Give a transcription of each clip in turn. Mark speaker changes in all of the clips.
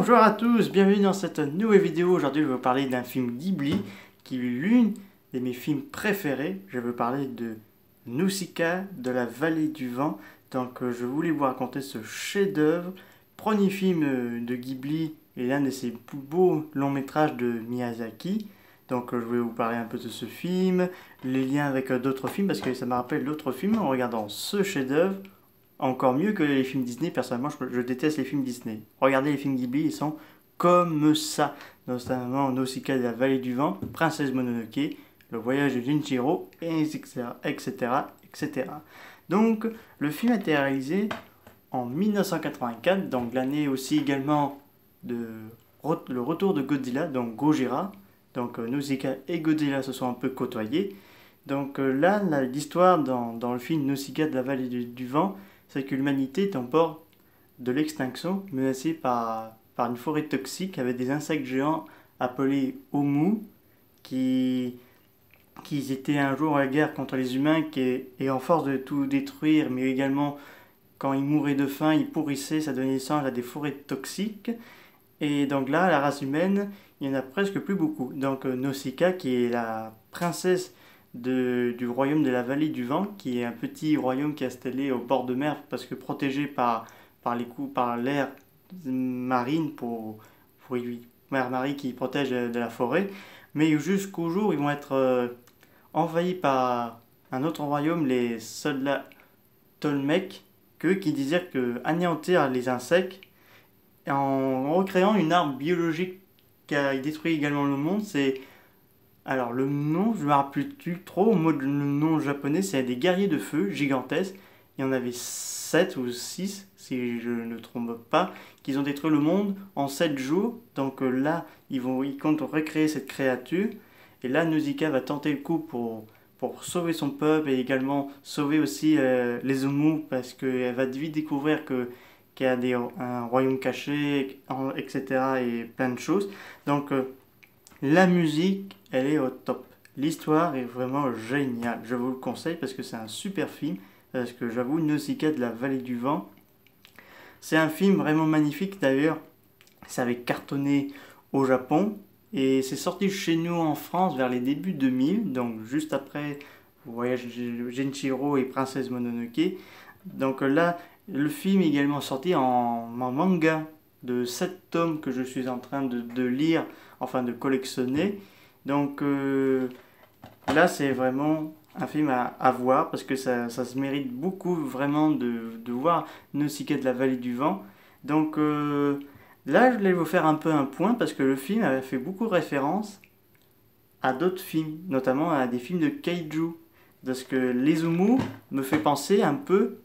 Speaker 1: Bonjour à tous, bienvenue dans cette nouvelle vidéo. Aujourd'hui je vais vous parler d'un film Ghibli qui est l'une de mes films préférés. Je vais vous parler de Nausicaa de la vallée du vent. Donc je voulais vous raconter ce chef-d'œuvre, premier film de Ghibli et l'un de ses plus beaux longs métrages de Miyazaki. Donc je vais vous parler un peu de ce film, les liens avec d'autres films parce que ça me rappelle d'autres films en regardant ce chef-d'œuvre. Encore mieux que les films Disney, personnellement je déteste les films Disney. Regardez les films Ghibli, ils sont comme ça. Notamment Nausicaa de la vallée du vent, Princesse Mononoke, Le voyage de Junichiro, etc. etc. Donc le film a été réalisé en 1984, donc l'année aussi également de le retour de Godzilla, donc Gojira. Donc Nausicaa et Godzilla se sont un peu côtoyés. Donc là, l'histoire dans le film Nausicaa de la vallée du vent, c'est que l'humanité est en bord de l'extinction, menacée par une forêt toxique avec des insectes géants appelés Omu, qui étaient un jour à la guerre contre les humains, et en force de tout détruire, mais également quand ils mouraient de faim, ils pourrissaient, ça donnait naissance à des forêts toxiques. Et donc là, la race humaine, il n'y en a presque plus beaucoup. Donc Nausicaa, qui est la princesse du royaume de la vallée du vent, qui est un petit royaume qui est installé au bord de mer, parce que protégé par l'air marine mer marine qui protège de la forêt. Mais jusqu'au jour où ils vont être envahis par un autre royaume, les soldats Tolmec, qui disaient que anéantir les insectes en recréant une arme biologique qui a détruit également le monde. Alors le nom, je ne me rappelle plus trop, le nom japonais, c'est des guerriers de feu gigantesques. Il y en avait 7 ou 6, si je ne me trompe pas, qui ont détruit le monde en 7 jours. Donc là, ils comptent recréer cette créature. Et là, Nausicaa va tenter le coup pour sauver son peuple et également sauver aussi les Omu, parce qu'elle va vite découvrir qu'il y a un royaume caché, etc. et plein de choses. Donc la musique, elle est au top. L'histoire est vraiment géniale. Je vous le conseille parce que c'est un super film. Parce que j'avoue, Nausicaa de la vallée du vent, c'est un film vraiment magnifique. D'ailleurs, ça avait cartonné au Japon. Et c'est sorti chez nous en France vers les débuts 2000. Donc juste après Voyage de Genichiro et Princesse Mononoke. Donc là, le film est également sorti en manga de 7 tomes que je suis en train de lire, enfin de collectionner. Donc là, c'est vraiment un film à voir parce que ça se mérite beaucoup vraiment de voir Nausicaa de la vallée du vent. Donc là, je vais vous faire un peu un point parce que le film avait fait beaucoup référence à d'autres films, notamment à des films de kaiju. Parce que les Umu me fait penser un peu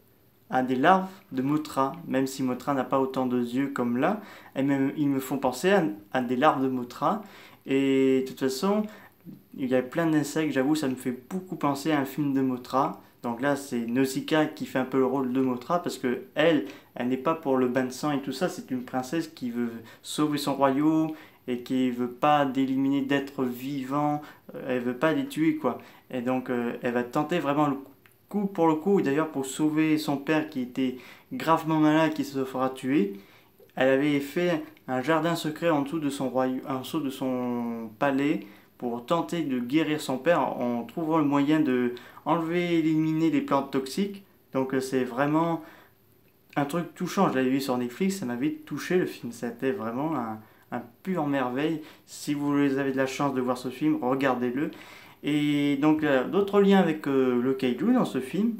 Speaker 1: à des larves de Mothra, même si Mothra n'a pas autant de yeux comme là, et même, ils me font penser à des larves de Mothra. Et de toute façon, il y a plein d'insectes, j'avoue, ça me fait beaucoup penser à un film de Mothra. Donc là, c'est Nausicaa qui fait un peu le rôle de Mothra, parce que elle n'est pas pour le bain de sang et tout ça, c'est une princesse qui veut sauver son royaume et qui veut pas d'éliminer d'êtres vivants, elle veut pas les tuer quoi. Et donc elle va tenter vraiment le coup pour le coup, d'ailleurs pour sauver son père qui était gravement malade, qui se fera tuer. Elle avait fait un jardin secret en dessous de son royaume, en dessous de son palais, pour tenter de guérir son père en trouvant le moyen de enlever et éliminer les plantes toxiques. Donc c'est vraiment un truc touchant. Je l'avais vu sur Netflix, ça m'avait touché le film. C'était vraiment un pur merveille. Si vous avez de la chance de voir ce film, regardez-le. Et donc d'autres liens avec le kaiju dans ce film.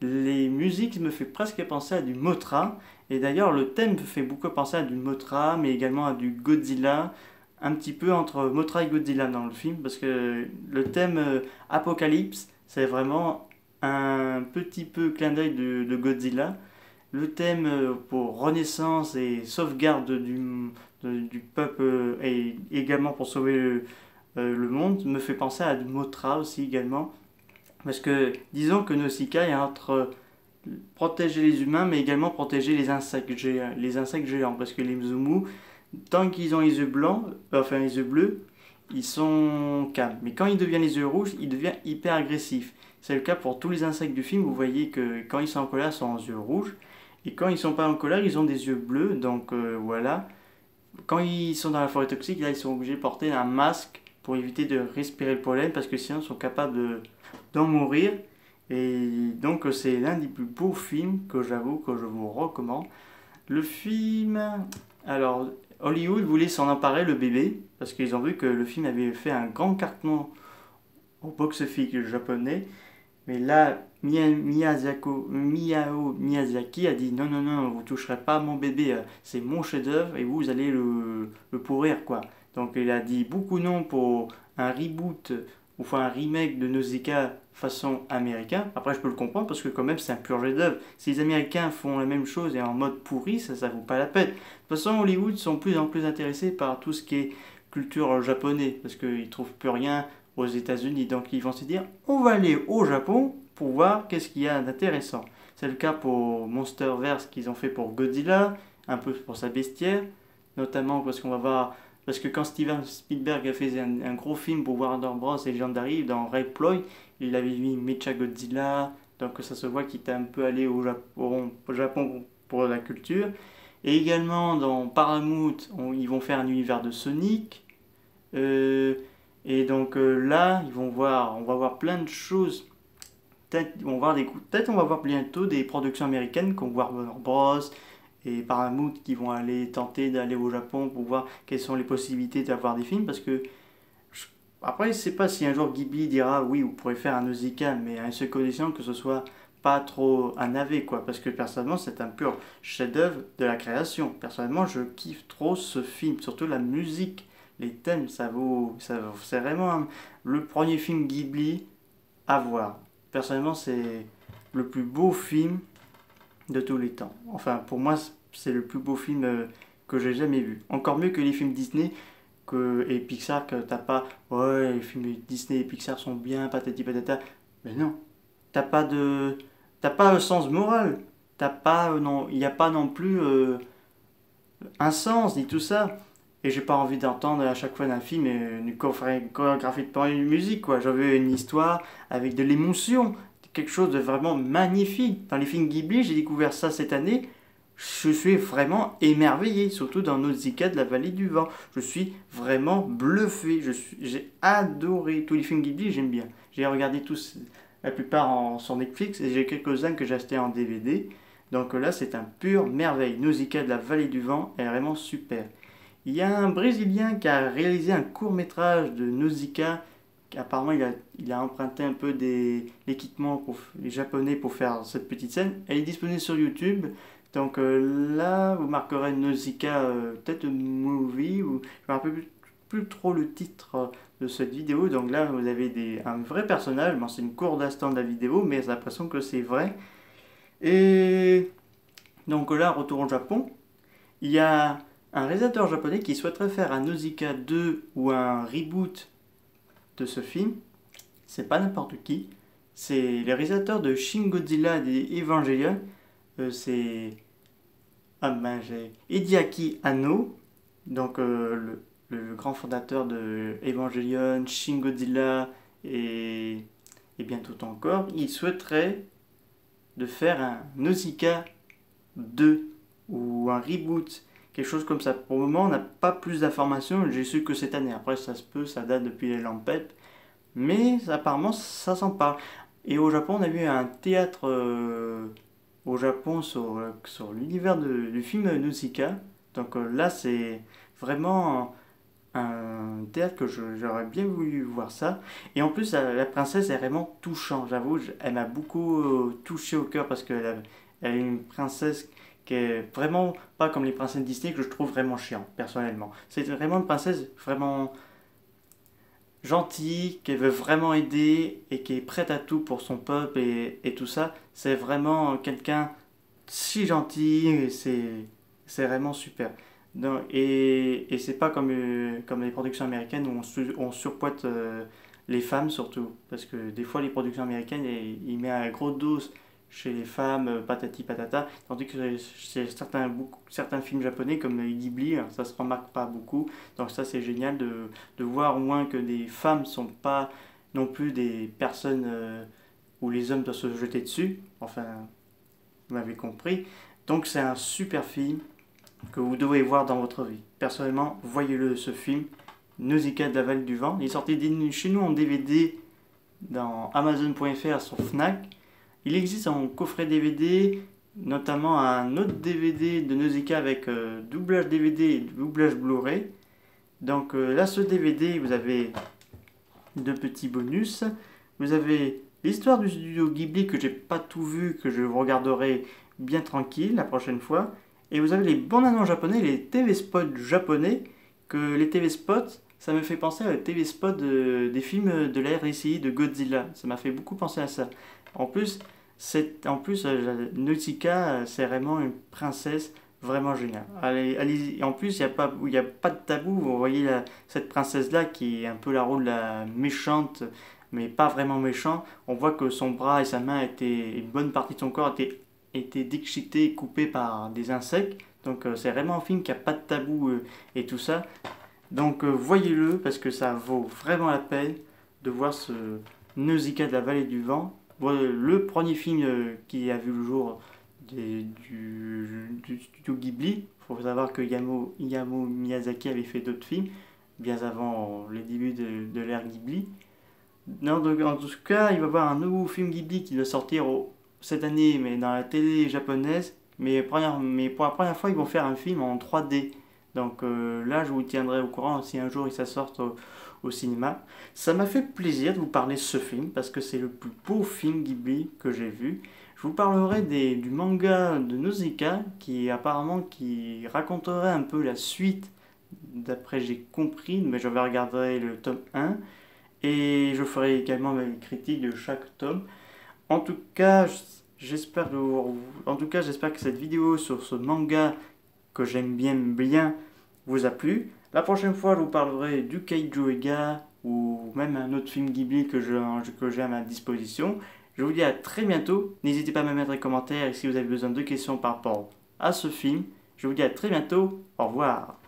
Speaker 1: Les musiques me fait presque penser à du Mothra. Et d'ailleurs, le thème me fait beaucoup penser à du Mothra, mais également à du Godzilla. Un petit peu entre Mothra et Godzilla dans le film, parce que le thème Apocalypse, c'est vraiment un petit peu clin d'œil de Godzilla. Le thème pour renaissance et sauvegarde du peuple et également pour sauver le monde me fait penser à du Mothra aussi également. Parce que disons que Nausicaa est entre protéger les humains mais également protéger les insectes géants, parce que les Mzumu, tant qu'ils ont les yeux blancs, enfin les yeux bleus, ils sont calmes. Mais quand ils deviennent les yeux rouges, ils deviennent hyper agressifs. C'est le cas pour tous les insectes du film. Vous voyez que quand ils sont en colère, ils sont en yeux rouges. Et quand ils sont pas en colère, ils ont des yeux bleus. Donc voilà. quand ils sont dans la forêt toxique, là, ils sont obligés de porter un masque pour éviter de respirer le pollen parce que sinon ils sont capables d'en mourir. Et donc c'est l'un des plus beaux films que j'avoue que je vous recommande. Le film, alors Hollywood voulait s'en emparer le bébé parce qu'ils ont vu que le film avait fait un grand carton au box-office japonais. Mais là, Miyazaki a dit non, non, non, vous toucherez pas à mon bébé, c'est mon chef-d'œuvre et vous allez le pourrir, quoi. Donc il a dit beaucoup non pour un reboot, ou enfin un remake de Nausicaa façon américain. Après, je peux le comprendre parce que, quand même, c'est un pur chef-d'œuvre. Si les Américains font la même chose et en mode pourri, ça vaut pas la peine. De toute façon, Hollywood sont de plus en plus intéressés par tout ce qui est culture japonaise parce qu'ils trouvent plus rien aux États-Unis. Donc ils vont se dire, on va aller au Japon pour voir qu'est-ce qu'il y a d'intéressant. C'est le cas pour Monsterverse qu'ils ont fait pour Godzilla, un peu pour sa bestiaire, notamment parce qu'on va voir, parce que quand Steven Spielberg a fait un gros film pour Warner Bros et Legendary dans Ray Ploy, il avait mis Mecha Godzilla, donc ça se voit qu'il était un peu allé au Japon pour la culture. Et également dans Paramount, ils vont faire un univers de Sonic. Euh, et donc là, on va voir plein de choses. Peut-être on va voir bientôt des productions américaines comme Warner Bros. Et Paramount qui vont aller tenter d'aller au Japon pour voir quelles sont les possibilités d'avoir des films. Parce que après, je ne sais pas si un jour Ghibli dira oui, vous pourrez faire un Nausicaa, mais à une seule condition que ce soit pas trop un navet, quoi. Parce que personnellement, c'est un pur chef-d'œuvre de la création. Personnellement, je kiffe trop ce film, surtout la musique, les thèmes, c'est vraiment le premier film Ghibli à voir. Personnellement, c'est le plus beau film de tous les temps. Enfin, pour moi, c'est le plus beau film que j'ai jamais vu. Encore mieux que les films Disney et Pixar, que t'as pas, ouais, les films Disney et Pixar sont bien, patati patata. Mais non, t'as pas de, t'as pas le sens moral. T'as pas, non, il n'y a pas non plus un sens ni tout ça. Et j'ai pas envie d'entendre à chaque fois d'un film une chorégraphie de parole et une musique, quoi. J'avais une histoire avec de l'émotion, quelque chose de vraiment magnifique. Dans les films Ghibli, j'ai découvert ça cette année. Je suis vraiment émerveillé, surtout dans Nausicaa de la vallée du vent. Je suis vraiment bluffé. J'ai adoré tous les films Ghibli, j'aime bien. J'ai regardé tous, la plupart sur Netflix, et j'ai quelques-uns que j'ai achetés en DVD. Donc là, c'est un pur merveille. Nausicaa de la vallée du vent est vraiment super. Il y a un Brésilien qui a réalisé un court-métrage de Nausicaa. Apparemment, il a emprunté un peu l'équipement pour les Japonais pour faire cette petite scène. Elle est disponible sur YouTube. Donc là, vous marquerez Nausicaa, peut-être movie, ou je ne me rappelle plus trop le titre de cette vidéo. Donc là, vous avez un vrai personnage. Bon, c'est une courte instant de la vidéo, mais j'ai l'impression que c'est vrai. Et donc là, retour au Japon. Il y a un réalisateur japonais qui souhaiterait faire un Nausicaa 2 ou un reboot de ce film. C'est pas n'importe qui. C'est les réalisateurs de Shin Godzilla et Evangelion. C'est j'ai Hideaki Anno, donc le grand fondateur de Evangelion, Shin Godzilla et bien tout encore. Il souhaiterait de faire un Nausicaa 2 ou un reboot, quelque chose comme ça. Pour le moment, on n'a pas plus d'informations, j'ai su que cette année. Après, ça se peut, ça date depuis les lampettes, mais apparemment, ça s'en parle. Et au Japon, on a vu un théâtre au Japon sur l'univers du film Nausicaa. Donc là, c'est vraiment un théâtre que j'aurais bien voulu voir ça. Et en plus, la princesse est vraiment touchante, j'avoue. Elle m'a beaucoup touché au cœur parce elle est une princesse qui est vraiment pas comme les princesses Disney que je trouve vraiment chiant, personnellement. C'est vraiment une princesse vraiment gentille, qui veut vraiment aider et qui est prête à tout pour son peuple et tout ça. C'est vraiment quelqu'un si gentil et c'est vraiment super. Et c'est pas comme les productions américaines où on surpoite les femmes surtout. Parce que des fois, les productions américaines, ils mettent un gros dose chez les femmes, patati patata. Tandis que c'est certains films japonais comme Ghibli, ça se remarque pas beaucoup. Donc ça, c'est génial de voir au moins que les femmes sont pas non plus des personnes où les hommes doivent se jeter dessus. Enfin, vous m'avez compris. Donc c'est un super film. que vous devez voir dans votre vie. Personnellement, voyez-le ce film, Nausicaa de la vallée du vent. Il est sorti chez nous en DVD dans Amazon.fr sur Fnac. Il existe en coffret DVD, notamment un autre DVD de Nausicaa avec doublage DVD et doublage Blu-ray. Donc là, ce DVD, vous avez deux petits bonus. Vous avez l'histoire du studio Ghibli que j'ai pas tout vu, que je regarderai bien tranquille la prochaine fois. Et vous avez les bandes annonces japonais, les TV spots japonais, que les TV spots, ça me fait penser aux TV spots des films de l'ère ici, de Godzilla. Ça m'a fait beaucoup penser à ça. En plus, Nausicaa, c'est vraiment une princesse vraiment géniale. Allez, en plus, il y a pas de tabou. Vous voyez cette princesse-là qui est un peu la rôle de la méchante, mais pas vraiment méchant. On voit que son bras et sa main une bonne partie de son corps était déchiqueté et coupé par des insectes. Donc c'est vraiment un film qui a pas de tabou et tout ça. Donc voyez-le parce que ça vaut vraiment la peine de voir ce Nausicaa de la vallée du vent. Le premier film qui a vu le jour du studio Ghibli. Il faut savoir que Hayao Miyazaki avait fait d'autres films bien avant les débuts de l'ère Ghibli. Non, donc, en tout cas, il va y avoir un nouveau film Ghibli qui doit sortir cette année, mais dans la télé japonaise. Mais pour la première fois, ils vont faire un film en 3D. Donc là, je vous tiendrai au courant si un jour ça sort au cinéma. Ça m'a fait plaisir de vous parler de ce film parce que c'est le plus beau film Ghibli que j'ai vu. Je vous parlerai du manga de Nausicaa qui apparemment qui raconterait un peu la suite d'après j'ai compris, mais je vais regarder le tome 1 et je ferai également mes critiques de chaque tome. En tout cas, j'espère que cette vidéo sur ce manga que j'aime bien vous a plu. La prochaine fois, je vous parlerai du Kaiju Ega ou même un autre film Ghibli que j'ai à ma disposition. Je vous dis à très bientôt. N'hésitez pas à me mettre des commentaires si vous avez besoin de questions par rapport à ce film. Je vous dis à très bientôt. Au revoir.